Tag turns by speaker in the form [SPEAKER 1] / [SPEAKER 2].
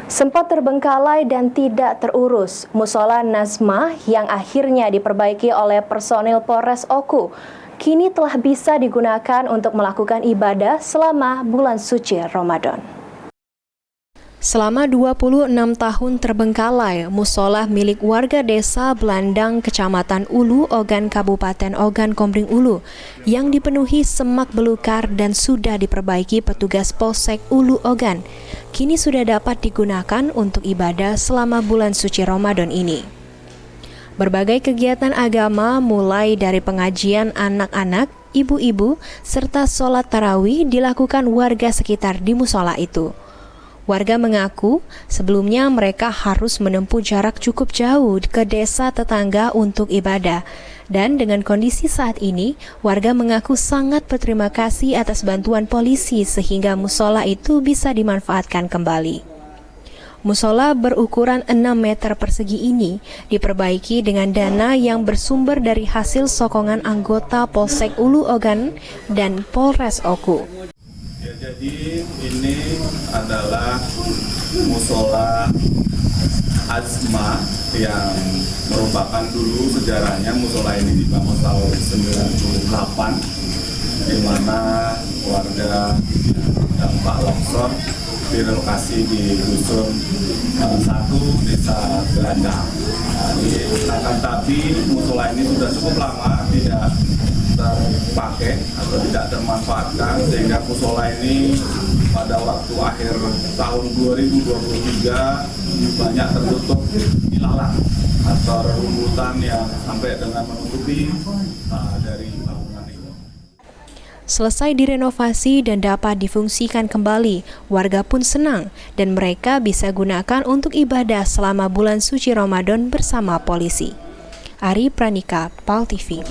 [SPEAKER 1] Sempat terbengkalai dan tidak terurus, Musola Nazmah yang akhirnya diperbaiki oleh personil Polres Oku kini telah bisa digunakan untuk melakukan ibadah selama bulan suci Ramadan. Selama 26 tahun terbengkalai, musola milik warga desa Belandang, Kecamatan Ulu, Ogan, Kabupaten Ogan Komering Ulu, yang dipenuhi semak belukar dan sudah diperbaiki petugas Polsek Ulu Ogan, kini sudah dapat digunakan untuk ibadah selama bulan suci Ramadan ini. Berbagai kegiatan agama mulai dari pengajian anak-anak, ibu-ibu, serta sholat tarawih dilakukan warga sekitar di musola itu. Warga mengaku sebelumnya mereka harus menempuh jarak cukup jauh ke desa tetangga untuk ibadah. Dan dengan kondisi saat ini, warga mengaku sangat berterima kasih atas bantuan polisi sehingga musola itu bisa dimanfaatkan kembali. Musola berukuran 6 meter persegi ini diperbaiki dengan dana yang bersumber dari hasil sokongan anggota Polsek Ulu Ogan dan Polres Oku.
[SPEAKER 2] Ya, jadi ini adalah musola Azma yang merupakan dulu sejarahnya musola ini dibangun tahun 98, di mana warga dampak longsor direlokasi di dusun 1 desa Belandang. Akan tapi musola ini sudah cukup lama tidak terpakai atau tidak termanfaatkan, sehingga musola ini pada waktu akhir tahun 2023 banyak tertutup ilalang atau rerumputan yang sampai dengan menutupi dari bangunan itu.
[SPEAKER 1] Selesai direnovasi dan dapat difungsikan kembali, warga pun senang dan mereka bisa gunakan untuk ibadah selama bulan suci Ramadan bersama polisi. Ari Pranika, PAL TV.